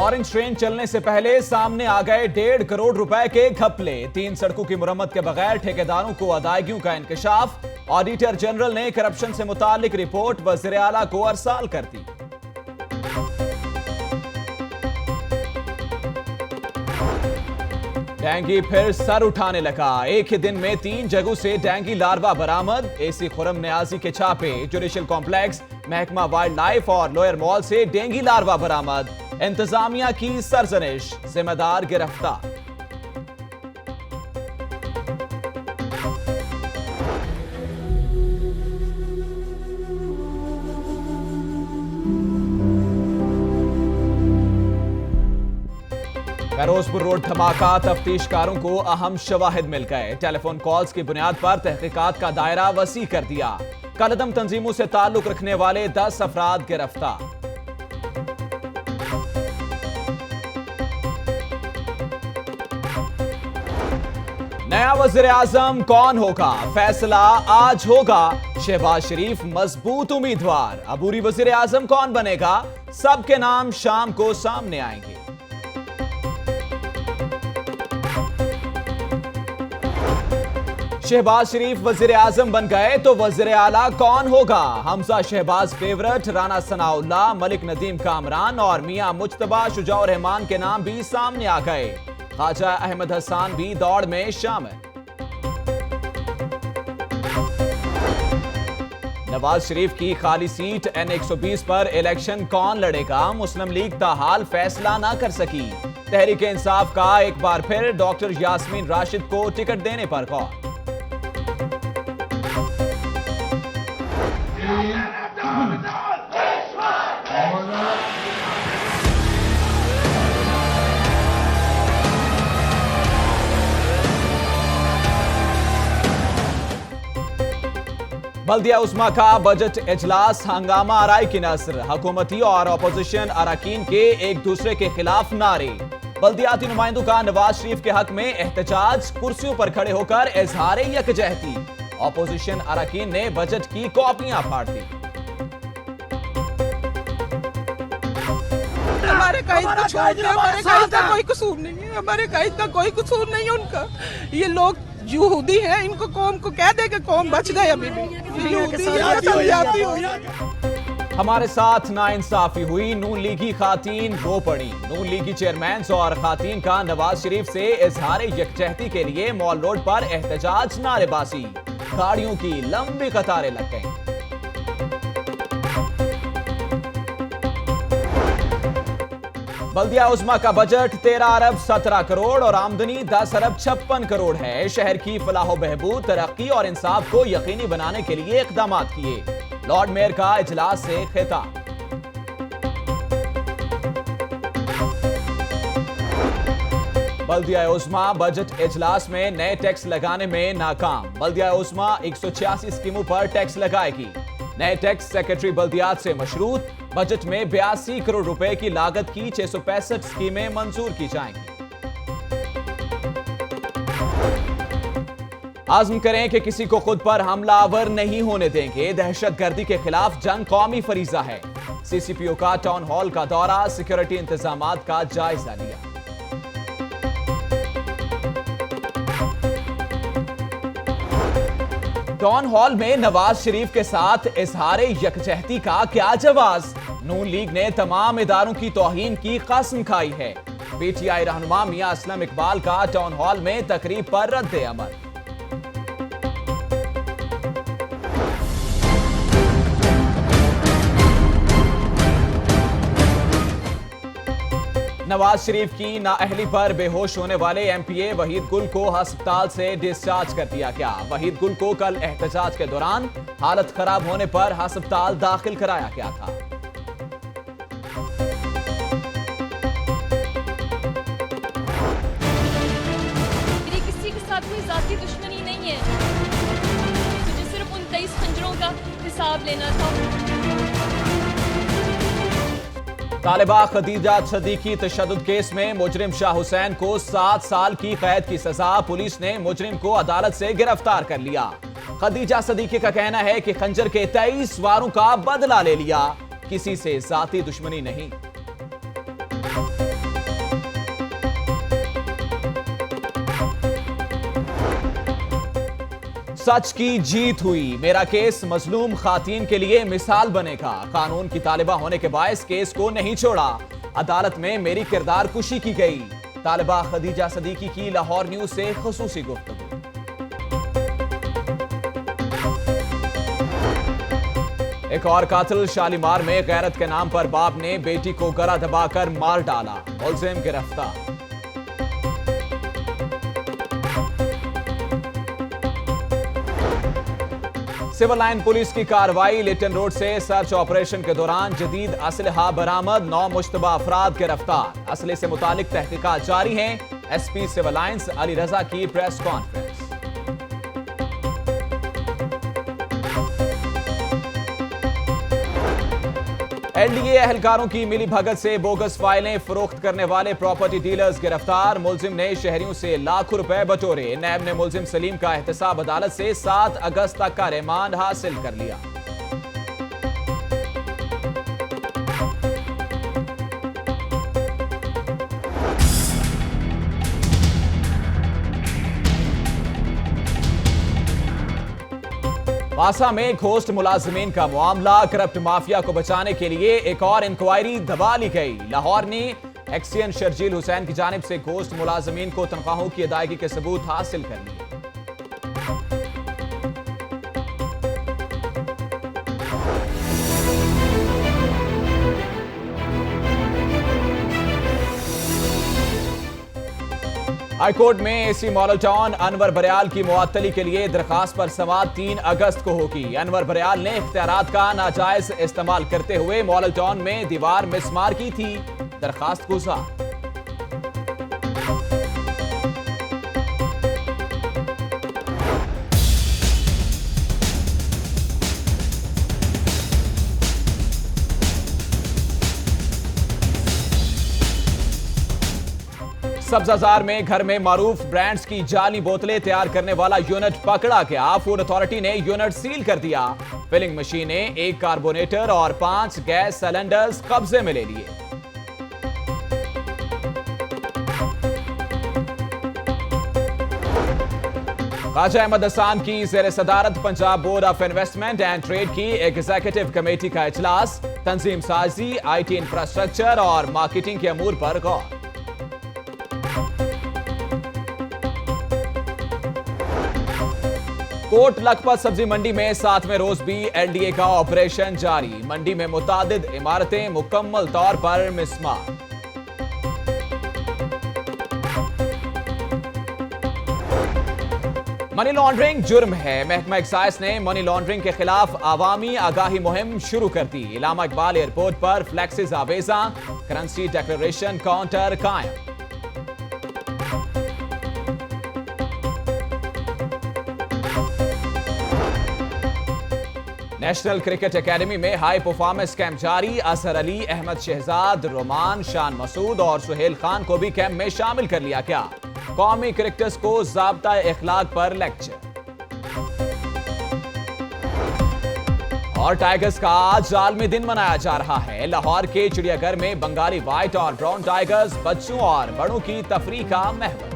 Orange train चलने से पहले सामने आ गए 1.5 करोड़ रुपए के घपले। 3 सड़कों की मुरम्मत के बगैर ठेकेदारों को अदायगियों का इंकशाफ। ऑडिटर जनरल ने करप्शन से मुतालिक रिपोर्ट वज़ीर आला को अरसाल कर दी। डेंगू फिर सर उठाने लगा। एक ही दिन में 3 जगहों से डेंगू लार्वा बरामद। एसी खुरम नियाजी के छापे। जुडिशल कॉम्प्लेक्स, महकमा वाइल्ड लाइफ और लोअर मॉल से डेंगू लार्वा बरामद। इंतजामिया की सरजनिश, जिम्मेदार गिरफ्तार। फिरोजपुर रोड धमाका, तफ्तीशकारों को अहम शवाहिद मिल गए। टेलीफोन कॉल्स की बुनियाद पर तहकीकात का दायरा वसी कर दिया। कलदम तंजीमों से ताल्लुक रखने वाले 10 अफराद गिरफ्तार। नया वज़ीर आज़म कौन होगा, फैसला आज होगा। शहबाज शरीफ मजबूत उम्मीदवार। अबूरी वज़ीर आज़म कौन बनेगा, सबके नाम शाम को सामने आएंगे। शहबाज शरीफ वज़ीर आज़म बन गए तो वज़ीर आला कौन होगा। हमजा शहबाज फेवरेट, राना सनाउल्लाह, मलिक नदीम कामरान और मियां मुज्तबा शुजाउर रहमान के नाम भी सामने आ गए। ख्वाजा अहमद हसन भी दौड़ में शामिल। नवाज शरीफ की खाली सीट N120 पर इलेक्शन कौन लड़ेगा, मुस्लिम लीग ताहाल फैसला ना कर सकी। तहरीक इंसाफ का एक बार फिर डॉक्टर यास्मीन राशिद को टिकट देने पर गौर। बल्दिया उस्मा का बजट इजलास, हंगामा आराई की नस्र। हुकूमती और अपोजिशन अरकान के एक दूसरे के खिलाफ नारे। बल्दियाती नुमाइंदों का नवाज शरीफ के हक में एहतजाज, कुर्सियों पर खड़े होकर इजहार यकजहती। अपोजिशन अरकान ने बजट की कॉपियां फाड़ दी। हमारे कायद को छोड़ दे, हमारे कायद का कोई कसूर नहीं है, हमारे कायद का कोई कसूर नहीं है उनका। ये लोग यहूदी हैं, इनको कौम को कह दे कि कौम बच गए। अभी भी हमारे साथ नाइंसाफी हुई, नून लीगी खातीन रो पड़ी। नून लीगी चेयरमैन और खातीन का नवाज शरीफ से इजहार यकजहती के लिए मॉल रोड पर एहतजाज, नारेबाजी। गाड़ियों की लंबी कतारें लग गईं। बल्दिया उस्मा का बजट 13 अरब 17 करोड़ और आमदनी 10 अरब 56 करोड़ है। शहर की फलाह बहबूद, तरक्की और इंसाफ को यकीनी बनाने के लिए इक़दाम किए। लॉर्ड मेयर का इजलास से खिताब। बल्दिया उस्मा बजट इजलास में नए टैक्स लगाने में नाकाम। बल्दिया उस्मा 186 स्कीमों पर टैक्स लगाएगी। नए टैक्स सेक्रेटरी बल्दियात से मशरूत। बजट में 82 करोड़ रुपए की लागत की 665 स्कीमें मंजूर की जाएंगी। आज़म करें कि किसी को खुद पर हमलावर नहीं होने देंगे। दहशतगर्दी के खिलाफ जंग कौमी फरीजा है। CCPO का टाउन हॉल का दौरा, सिक्योरिटी इंतजामात का जायजा लिया। टाउन हॉल में नवाज शरीफ के साथ इजहार यकजहती का क्या जवाब। नून लीग ने तमाम इदारों की तौहीन की कसम खाई है। PTI रहनुमा मियां असलम इकबाल का टाउन हॉल में तकरीब पर रद्द अमल। नवाज शरीफ की नाअहली पर बेहोश होने वाले MPA वहीद गुल को अस्पताल से डिस्चार्ज कर दिया गया। वहीद गुल को कल एहतजाज के दौरान हालत खराब होने पर अस्पताल दाखिल कराया गया था। मेरी किसी के साथ कोई जाती दुश्मनी नहीं है, मुझे सिर्फ उन 23 खंजरों का हिसाब लेना था। तालिबा खदीजा सदीकी तशद्दुद केस में मुजरिम शाह हुसैन को 7 साल की कैद की सजा। पुलिस ने मुजरिम को अदालत से गिरफ्तार कर लिया। खदीजा सदीकी का कहना है कि खंजर के 23 वारों का बदला ले लिया, किसी से जाती दुश्मनी नहीं। सच की जीत हुई। मेरा केस मजलूम खातीन के लिए मिसाल बनेगा। कानून की तालिबा होने के बायस केस को नहीं छोड़ा। अदालत में मेरी किरदार कुशी की गई। तालिबा खदीजा सदीकी की लाहौर न्यूज से खुसूसी गुफ्तगू। एक और कातिल शालीमार में गैरत के नाम पर बाप ने बेटी को गला दबाकर मार डाला। मुलजिम गिरफ्तार। सिविल लाइन पुलिस की कार्रवाई। लिटन रोड से सर्च ऑपरेशन के दौरान जदीद असलहा बरामद। 9 मुश्तबा अफराद गिरफ्तार। असले से मुतालिक तहकीकात जारी हैं। एसपी सिविल लाइंस अली रजा की प्रेस कॉन्फ्रेंस। एलडीए एहलकारों की मिली भगत से बोगस फाइलें फरोख्त करने वाले प्रॉपर्टी डीलर्स गिरफ्तार। मुलजिम ने शहरियों से लाखों रुपए बटोरे। नैब ने मुलजिम सलीम का एहतसाब अदालत से 7 अगस्त तक का रिमांड हासिल कर लिया। वासा में घोस्ट मुलाजमीन का मामला। करप्ट माफिया को बचाने के लिए एक और इंक्वायरी दबा ली गई। लाहौर ने एक्सियन शर्जील हुसैन की जानिब से घोस्ट मुलाजमीन को तनख्वाहों की अदायगी के सबूत हासिल कर लिए। हाईकोर्ट में एसी मॉडल टाउन अनवर बरियाल की मुअत्तली के लिए दरखास्त पर समाअत 3 अगस्त को होगी। अनवर बरियाल ने इख्तियारात का नाजायज इस्तेमाल करते हुए मॉडल टाउन में दीवार मिसमार की थी। दरखास्त गुजार। सब्जाजार में घर में मारूफ ब्रांड्स की जाली बोतलें तैयार करने वाला यूनिट पकड़ा गया। फूड अथॉरिटी ने यूनिट सील कर दिया। फिलिंग मशीनें, 1 कार्बोनेटर और 5 गैस सिलेंडर्स कब्जे में ले लिए। ख्वाजा अहमद हसन की ज़ेर सदारत Punjab board of investment and trade की एग्जीक्यूटिव कमेटी का इजलास। तंजीम साजी, IT इंफ्रास्ट्रक्चर और मार्केटिंग के अमूर पर गौर। कोट लखपत सब्जी मंडी में 7वें रोज भी एलडीए का ऑपरेशन जारी। मंडी में मुतादिद इमारतें मुकम्मल तौर पर मिसमार। मनी लॉन्ड्रिंग जुर्म है। महकमा एक्साइज ने मनी लॉन्ड्रिंग के खिलाफ आवामी आगाही मुहिम शुरू कर दी। इलामा इकबाल एयरपोर्ट पर फ्लैक्सिस आवेजा। करेंसी डिक्लेरेशन काउंटर कायम। नेशनल क्रिकेट एकेडमी में हाई परफॉर्मेंस कैंप जारी। असर अली, अहमद शहजाद, रोमान, शान मसूद और सुहेल खान को भी कैंप में शामिल कर लिया गया। कौमी क्रिकेटर्स को ज़ाब्ता इखलाक पर लेक्चर। और टाइगर्स का आज आलमी दिन मनाया जा रहा है। लाहौर के चिड़ियाघर में बंगाली व्हाइट और ब्राउन टाइगर्स बच्चों और बड़ों की तफरीह का महवर।